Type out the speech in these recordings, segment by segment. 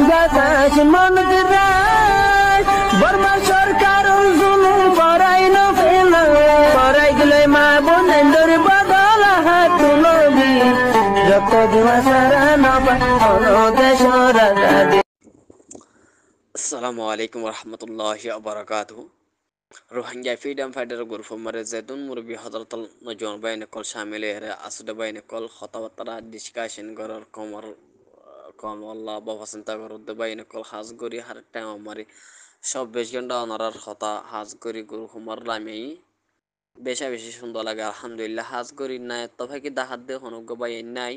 গাছ মন দিরাই বর্মা সরকার জুলুম করাই না ফেলা করাই দিলে মা বোনের বদল হাত তুলবি রক্ত দেওয়া সারা না দেশ রাজা। আসসালামু আলাইকুম রহমতুল্লাহি বারাকাতুহু। रोहिंग्या फ्रीडम फाइटर ग्रुप मरे जैतून मुरबी हजरतल नजोन बैन कल शामिल है असद बैन कल खतवतरा डिस्कशन गरर कमर कमल्ला बफसंता गरद बैन कल हाज गरी हर टाइम मारी सब बेश घंटा अनार खता हाज गरी ग्रुप मर लामी বেশা বেশি সুন্দর লাগে আলহামদুলিল্লাহ হাজ গরি নাই তবে কি দাহাত দে হনুগ বাই নাই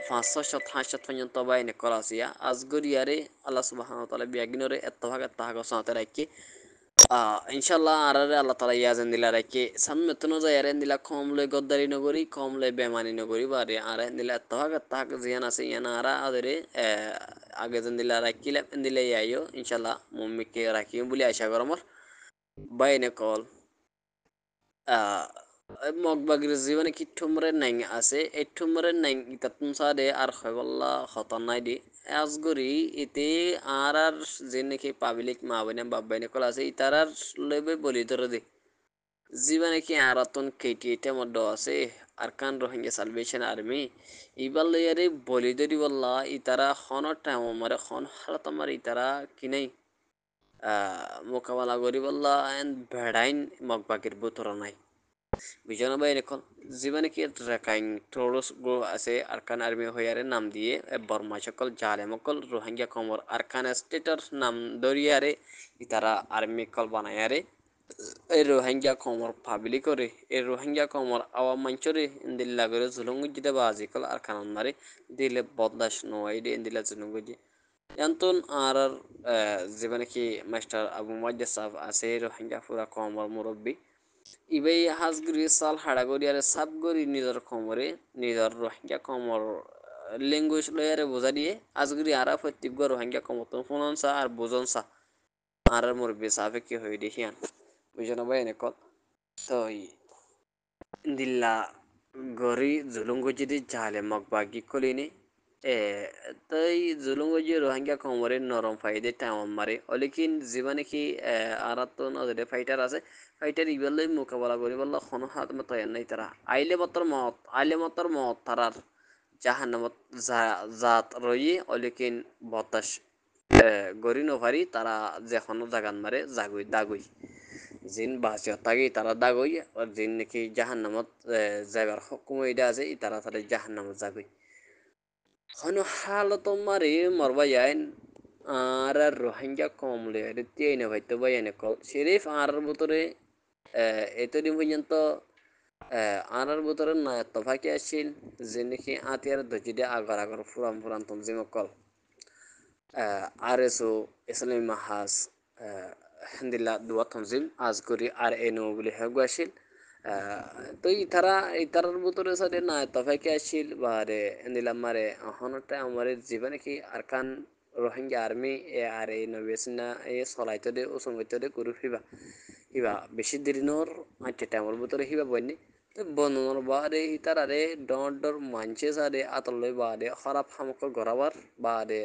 500 পর্যন্ত বাইনে করাসিয়া আজগরিয়ারে আল্লাহ সুবহানাহু ওয়া তাআলা বিয়াগিনরে এত্তভাগ এত্তভাগ সাথে রাখি ইনশাআল্লাহ আরারে আল্লাহ তাআলা ইয়াজান দিলা রাখি সামমেতনো যায়ারে দিলা কমলে গদ্দারি নগরী কমলে বেমানি নগরী বারে আরে দিলা এত্তভাগ এত্তভাগ জিয়ান আছে ইয়ানা আরা আদরে আগে যেন দিলা রাখিলে দিলে আইও ইনশাআল্লাহ মুম্মিকে রাখিও বলি আশা করমর বাইনে কল মগবাগির জীবনে কি ঠুমরে নাইং আছে এই ঠুমরে নাইং ইতাতুন সাদে আর খয়বল্লা খতন নাই দি আজগরি ইতে আর যে নাকি পাবলিক মা বনে বাবাইনে কল আছে ইতারার লেবে বলি ধরে দে জীবনে কি আরাতন কেটি এটা মধ্য আছে আরকান রোহিঙ্গা সালভেশন আর্মি ইবাল লয়ারে বলি ধরি বল্লা ইতারা খন টাইম মারে খন হালত আমার ইতারা কি নাই মোকাবেলা করি বল্লা এন ভেড়াইন মগবাগির বুতর নাই বিজয় ভাই এখন জীবনে কি রাখাইন ট্রোলস গো আছে আরকান আর্মি হইয়ারে নাম দিয়ে বর্মা সকল জালে মকল রোহিঙ্গা কমর আরকান স্টেটার নাম দরিয়ারে ইতারা আর্মি কল বানায়ারে এই রোহিঙ্গা কমর পাবলি করে এই রোহিঙ্গা কমর আওয়াম মঞ্চরে ইন্দিল্লা করে জুলুঙ্গুজিতে বাজি কল আরকান মারে দিলে বদলাস নয় ইন্দিল্লা জুলুঙ্গুজি এন্তন আর জীবনে কি মাস্টার আবু মজ্জা সাহেব আছে রোহিঙ্গা পুরা কমর মুরব্বী ইবাই হাজগুড়ি সাল হাড়াগড়ি আর সাবগড়ি নিজের কমরে নিজের রোহিঙ্গা কমর ল্যাঙ্গুয়েজ লয়ারে বোঝা দিয়ে আজগুড়ি আরা প্রত্যেক রোহিঙ্গা কমর তো ফোনন সা আর বোঝন সা আর মুরব্বী সাহেব কি হই দেখিয়ান বুঝনো ভাই এনে কল তো দিল্লা গরি জুলুঙ্গুজি জালে মগবাগি কলিনি এ তাই জুলুঙ্গুজি রোহিঙ্গা কমরে নরম ফাইদে টাইম মারে অলিকিন জীবনে কি আরাত নজরে ফাইটার আছে ফাইটার ইবেলে মোকাবেলা করি বলল কোনো হাত মতো নাই তারা আইলে মতর মত তারার জাহান্নামত জাত রই অলিকিন বতাস গরি নভারি তারা যেখন জাগান মারে জাগুই দাগুই জিন বাসিও তাগি তারা দাগুই আর জিন নাকি জাহান্নামত যাবার হুকুমইডা আছে তারা তারা জাহান্নামত জাগুই হনু হালত মারে মরবা যায় আর রোহিঙ্গা কমলে রেতিয়াই না ভাইতো বাইনে কল শরীফ আর ভিতরে এতদিন পর্যন্ত আনার ভিতরে না তফাকি আসছিল যে নাকি আতিয়ার ধজিদে আগর আগর ফুরান ফুরান তঞ্জিম কল আর এসো ইসলামী মাহাজ হিন্দিল্লা দুয়া তঞ্জিম আজ করি আর এনো বলে হেগু আসছিল তো ইতারার ভিতরে সাথে না তফাকি আসছিল বা রে হিন্দিল্লা মারে হনটা আমার জীবনে কি আর কান রোহিঙ্গা আর্মি এ আর এই নবেসনা এ চলাইতে দে ও সঙ্গিত দে গরু ফিবা হিবা বেশি দিনের আটটা টাইমের ভিতরে হিবা বইনি তো বনোর বাদে হিতারারে ডর মানছে সারে আতলই বাদে খারাপ হামকল গড়াবার বাদে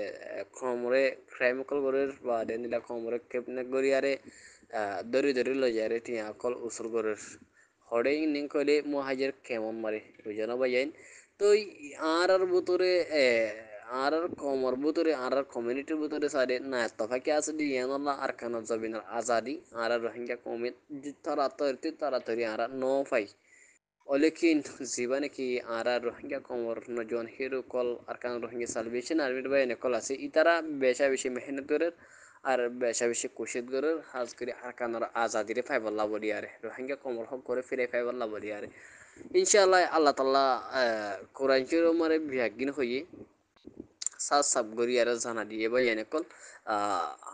খমরে ক্রাইমকল গরের বাদে নীলা খমরে কেপনে গড়িয়ারে দরি দরি লই যায় রে টিয়া কল উসুর গরের হড়েই নিং কইলে মহাজের কেমন মারে বুঝানো বাইন তো আর ভিতরে আর কমর ভিতরে আর কমিউনিটির ভিতরে সারে না তফাকি আছে দিয়ানল্লাহ আর কান জবিনার আজাদি আর রোহিঙ্গা কমিট তাড়াতাড়ি আর নো পাই অলেকিন জীবনে কি আর রোহিঙ্গা কমর নজন হিরো কল আর কান রোহিঙ্গা সালভেশন আর্মির বাইনে কল আছে ইতারা বেশা বেশি মেহনত করে আর বেশা বেশি কুশিত করে হাজ করে আর কানোর আজাদিরে ফাইবাল্লা বলি আরে রোহিঙ্গা কমর হক করে ফিরে ফাইবাল্লা বলি আরে ইনশাআল্লাহ আল্লাহ তাআলা কোরআন শরীফের বিয়াগিন হয়ে সাত সাব গরি আর জানা দিয়ে ভাই এনেকল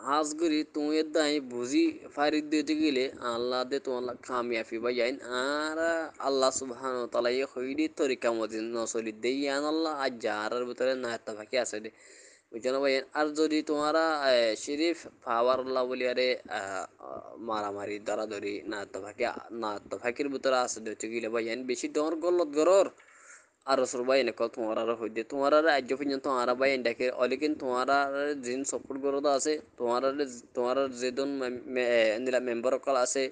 হাজগুড়ি তুমি দাই বুঝি ফারিদ দিতে গেলে আল্লাহ দে তোমার কামিয়াফি ভাই আইন আর আল্লাহ সুবহান তাআলা এই হইদি তরিকা মদিন নসলি দেই আন আল্লাহ আজ যারার ভিতরে না তা বাকি আছে দে বুঝছো ভাই আর যদি তোমারা শরীফ পাওয়ার আল্লাহ বলি আরে মারামারি দরাদরি না তো বাকি না তো বাকির ভিতরে আছে দিতে গেলে ভাই বেশি ডর গলত গরর আরো সরবাই এনে কল তোমার আর হইতে তোমার আর আজ পর্যন্ত আরা বাই এন্ডাকে অলিকিন তোমার জিন সাপোর্ট করো আছে তোমার যে দন নিলা মেম্বার কল আছে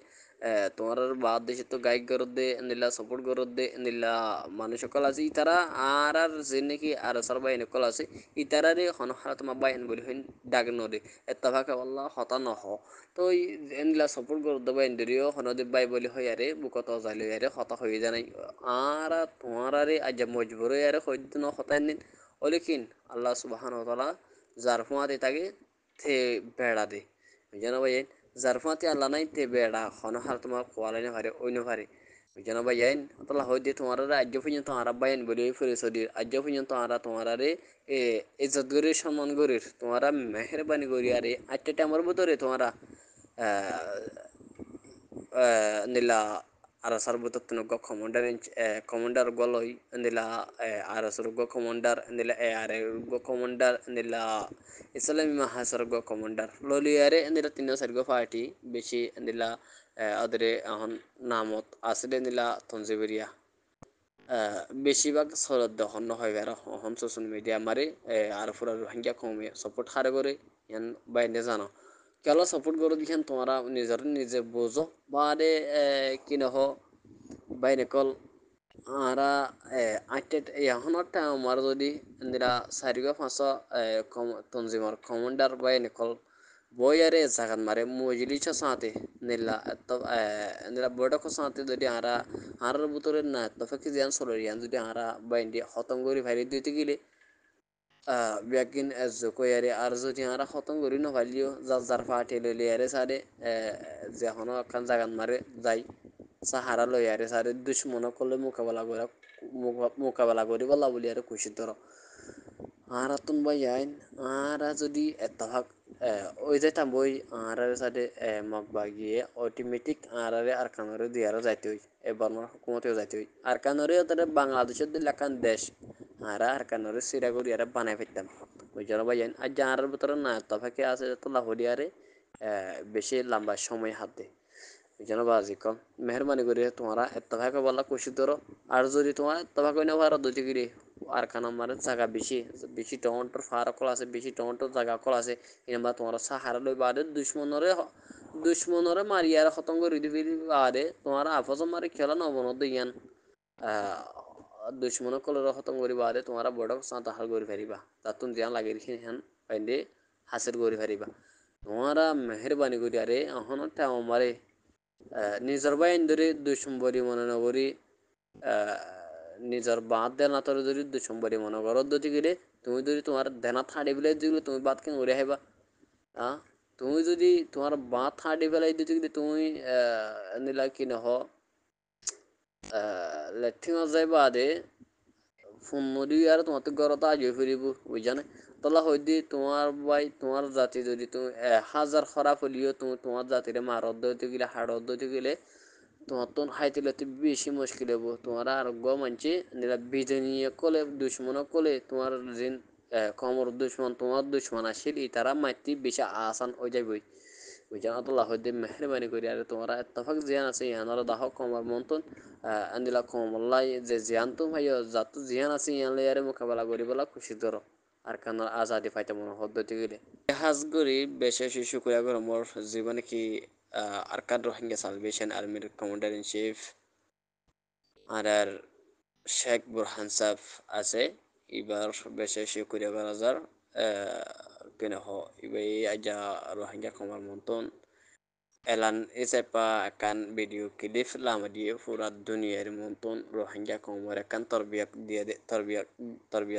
তোমার বাদ দেশে তো গাইড করো দে নিলা সাপোর্ট করো দে নিলা মানুষ সকল আছে ইতারা আর যে নাকি আর সরবাই এনে কল আছে ইতারারে হন হারা তোমার বাইন বলি হইন ডাক নদে এত্তাভাকে আল্লাহ হতা নহ তো এনলা সাপোর্ট করো দেবা ইন্দ্রিয় হনদে বাই বলি হই আরে বুকত যাইলে আরে হতা হয়ে জানাই আর তোমার আরে আজ মজবুর আরে হইদ ন হতাই নিন অলিকিন আল্লাহ সুবহান ওয়া তাআলা জারফুয়াতে তাকে থে বেড়া দে যেন ভাই জারফুয়াতে আল্লাহ নাই তে বেড়া হন হার তোমার কোয়ালাই না পারে ওই না পারে যেন ভাই আল্লাহ হইদে তোমার আজ পর্যন্ত আর বাইন বলি ফিরে সদির আজ পর্যন্ত আর তোমার আরে ইজ্জত গরির সম্মান গরির তোমারা মেহরবানি করি আরে আজটা আমার ভিতরে তোমারা nila arasar butok tunog commander commander goloy nila arasur go commander nila are go commander nila islami mahasar go commander loli are nila tinno sargo party beshi nila adre ahon namot asle nila tonjeberiya বেশিরভাগ সরদ দহন হয় বেড়া হম social media মারে আর পুরা রোহিঙ্গা কমে support হারে করে ইয়ান বাইরে জানো কেলা সাপোর্ট করে দিখান তোমরা নিজের নিজে বোঝো বাদে কি নহ বাইরে কল আরা আটে এখনের টাইম আমার যদি ইন্দিরা চারিগো পাঁচশো তঞ্জিমর কমান্ডার বাইরে কল বয়ারে জাগান মারে মজলিস সাথে নিলা তো নিলা বড়ক সাথে যদি আরা আরার ভিতরে না তফাকি জিয়ান সরিয়ান যদি আরা বাইন্ডি খতম করি ভাইরে দিতে গেলে ব্যাগিন জকয়ারে আর যদি আরা খতম করি না ভালিও যার যার ফাটে লইলে আরে সারে যেখনো একখান জাগান মারে যাই সাহারা লই আরে সারে দুশ্মন করলে মোকাবেলা করি বলা বলি আরে খুশি ধরো আর তুন ভাই আইন আর যদি এতভাগ ওই যেতাম বই আর সাথে মগ বাগিয়ে অটোমেটিক আর আর কানরে দিয়ারও যাইতে হই এবার হুকুমতেও যাইতে হই আর কানরে তাদের বাংলাদেশের লেখান দেশ আর কানরে সিরা করি আর বানাই ফেলতাম ওই জন্য ভাই আইন আর যার ভিতরে না তফাকে আছে তো লাহরি আরে বেশি লম্বা সময় হাতে যেন বাজি কম মেহরবানি করে তোমরা এতভাগে বলা খুশি ধরো আর যদি তোমার এতভাগে না পারো দুটি গিরি আর খান আমার জায়গা বেশি বেশি টমেটোর ফারা কল আছে বেশি টমেটোর জায়গা কল আছে এবার তোমরা সাহারা লই বাদে দুশ্মনরে মারি আর খতম করে দিবি বাদে তোমরা আপস মারি খেলা নবনত ইয়ান দুশ্মন কলের খতম করি বাদে তোমরা বড় সাঁত হাল করে ফেরিবা তাতুন জিয়ান লাগে হেন পাইলে হাসিল করে ফেরিবা তোমরা মেহরবানি করি আরে অহনটা আমারে নিজের বাইন ধরে দুশ্মনবরি মনে নকরি নিজের বাদ দেনা তোর যদি দুশ্মনবরি মনে করো যদি গেলে তুমি যদি তোমার দেনা থাড়ি বেলাই দিলে তুমি বাদ কেন উড়ে আইবা হ্যাঁ তুমি যদি তোমার বাদ থাড়ি বেলাই দিতে গেলে তুমি নিলা কি নহ লেট্রিন যাইবা আদে ফোন নদী আর তোমার তো ঘরত আজ ফুরিব বুঝানে তলা হইদি তোমার বাই তোমার জাতি যদি তুমি 1000 খারাপ হলিও তুমি তোমার জাতিরে মারত দিতে গেলে হাড়ত দিতে গেলে তোমার তো হাইতে লতে বেশি মুশকিল হবো তোমার আরোগ্য মানছে নিরা বিজনীয় কলে দুশ্মন কলে তোমার জিন কমর দুশ্মন তোমার দুশ্মন আসিল তারা মাইতি বেশি আসান হয়ে যাবই ওই জন্য আল্লাহ হইতে মেহরবানি করি আর তোমরা এতফাক জিয়ান আছে ইয়ানারা দাহ কমর মন্তন আন্দিলা কমল্লাই যে জিয়ান তো ভাই যত জিয়ান আছে ইয়ানলে আরে মোকাবেলা করি বলা খুশি ধরো আর কান আজাদি পাইতে মনে পদ্ধতি গেলে হাজ করি বেশি শিশু কয়া করে মোর জীবনে কি আরকান রোহিঙ্গা সালভেশন আর্মির কমান্ডার ইন চিফ আর শেখ বুরহান সাফ আছে এবার বেশি শিশু করিয়া করা যার কেন হ এবার আজা রোহিঙ্গা কমার মতন এলান এসেপা akan video klip lama dia furat dunia monton rohingya komor akan tarbiyat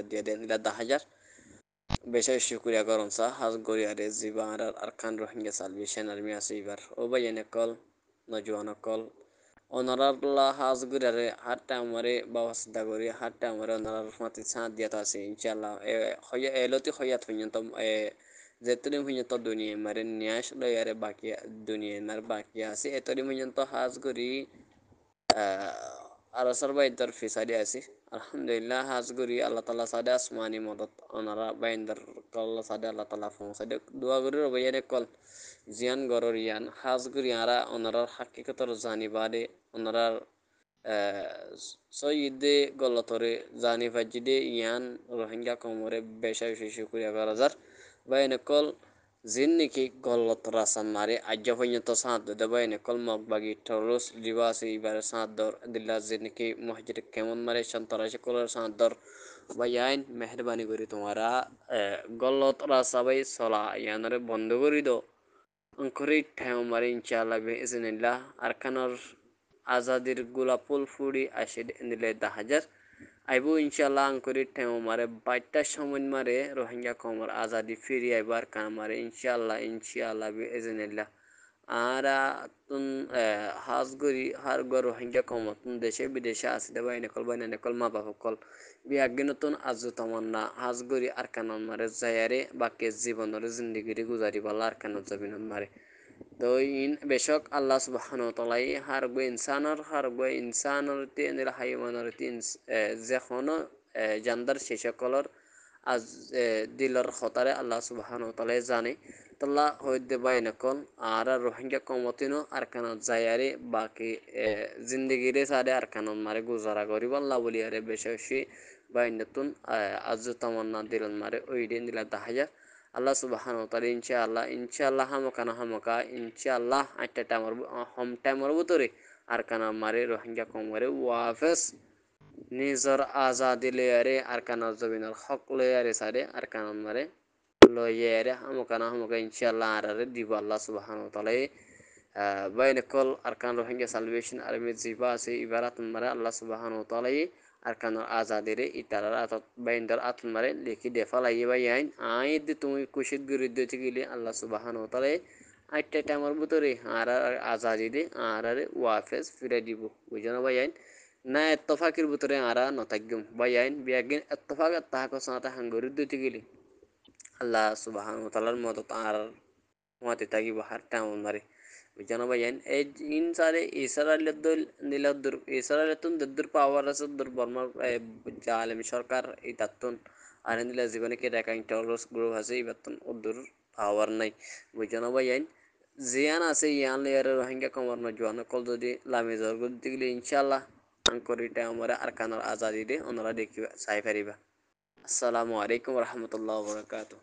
dia den ila dahajar বেশি শুক্রিয়া করুন সা হাজ গরিয়ারে জিবার আর খান রোহিঙ্গা সালভেশন আর্মি আছে এবার ও বাইনে কল নজওয়ান কল অনারাল্লাহ হাজ গরিয়ারে হাতটা আমারে বাবা চিন্তা করি হাতটা আমারে অনারার মাতি ছাঁদ দিয়াত আছে ইনশাল্লাহ হইয়া এলতি হইয়া থইয়ন্ত যেতনি পর্যন্ত দুনিয়া মারে নিয়ে আসলো আরে বাকি দুনিয়া আর বাকি আছে এতনি পর্যন্ত হাজ করি আরসর বাইদার ফিসারি আছি আলহামদুলিল্লাহ হাজ করি আল্লাহ তালা সাদে আসমানি মদত ওনারা বাইন্দার কল সাদে আল্লাহ তালা ফোন সাদে দোয়া করি রবাইয়ারে কল জিয়ান গরর ইয়ান হাজ করি আরা ওনারার হাকিকতর জানি বাদে ওনারার সৈয়দে গলতরে জানি ফাজিদে ইয়ান রোহিঙ্গা কমরে বেশা শিশু কুরিয়া গরাজার বাইনকল জিন নাকি গলত রাসান মারে আজ্জা পর্যন্ত সাঁত দে বাইনকল মগবাগি টরস লিবাসি ইবারে সাঁত দর দিল্লা জিন নাকি মসজিদ কেমন মারে সন্তরাশি কলার সাঁত দর বাইন মেহরবানি করি তোমারা গলত রাসা বাই সলা ইয়ানরে বন্ধ করি দো অঙ্করি ঠেও মারে ইনশাআল্লাহ বেইজনিল্লাহ আরকানর আজাদির গোলাপুল ফুড়ি আসে নিলে 10,000 আইবো ইনশাল্লাহ আঙ্করি ঠেও মারে 22টার সময় মারে রোহিঙ্গা কমর আজাদি ফিরি আইবার কান মারে ইনশাল্লাহ বিইজনিল্লাহ আরা তুন হাজগরি হারগর রোহিঙ্গা কমর তুন দেশে বিদেশে আসিদে বাইনে কল মা বাবা কল বিয়াগে নতুন আজু তামান্না হাজগরি আরকানন মারে যায়ারে বাকি জীবনের জিন্দিগিরি গুজারি বালা আরকানত জবিনত মারে তো ইন বেশক আল্লাহ সুবহানাহু ওয়া তাআলা হারগো ইনসানর তে নির হাইওয়ানর তে যে কোনো জান্দার সে সকলর আজ দিলর খতারে আল্লাহ সুবহানাহু ওয়া তাআলা জানে তাল্লা হইতে বাইনকল আর রোহিঙ্গা কমতিনো আর কান যায়ারে বাকি জিন্দিগিরে সারে আর কান মারে গুজারা করিব আল্লাহ বলি আরে বেশি বাইনতুন আজ তামান্না দিলন মারে ওইডে দিলা দাহাজা আল্লাহ সুবহানাহু ওয়া তাআলা ইনশাআল্লাহ হামকা ইনশাআল্লাহ একটা টাইমর হোম টাইমর ভিতরে আর কানা মারে রোহিঙ্গা কমরে ওয়াফেস নিজর আজাদি লেয়ারে আর কানা জমিনের হক লেয়ারে সারে আর কানা মারে লয়েরে হামকা ইনশাআল্লাহ আরারে দিব আল্লাহ সুবহানাহু ওয়া তাআলা বাইনকল আরকান রোহিঙ্গা সালভেশন আর্মি জিবা আছে ইবারাত মারে আল্লাহ সুবহানাহু ওয়া তাআলা আরকানোর আজাদিরে ইতারার আতত বাইন্দার আতন মারে লিখি দেফা লাগিয়ে বাই আইন তুমি কুশিদ বিরুদ্ধে গেলে আল্লাহ সুবহানাহু ওয়া তাআলা আটটা টাইমের ভিতরে আর আজাদি দে আর ওয়াফেস ফিরে দিব বুঝানো ভাই আইন না এত্তফাকের ভিতরে আরা নতাগ্যম ভাই আইন বিয়াগিন এত্তফাক তাহাকে সাথে হাঙ্গরির দিতে গেলে আল্লাহ সুবহানাহু ওয়া তাআলার মদত আর মাতে তাগি বাহার টাউন মারে বুঝানো ভাই আইন এই ইনসারে ইসরায়েলের দল নীলাদ্দুর ইসরায়েলের দদ্দুর পাওয়ার আছে দূর বর্মার জালেম সরকার এই তাত্তুন আর নিলা জীবনে কে রেখা ইন্টারলস গ্রুপ আছে ইবাত্তুন ওদুর পাওয়ার নাই বুঝানো ভাই আইন জিয়ান আছে ইয়ান লেয়ার রোহিঙ্গা কমর মজওয়ান কল যদি লামে জর্গ দিগলে ইনশাআল্লাহ আঙ্করিটা আমরা আরকানার আজাদি দে ওনারা দেখিবা চাই পারিবা আসসালামু আলাইকুম রহমতুল্লাহ বারাকাতুহু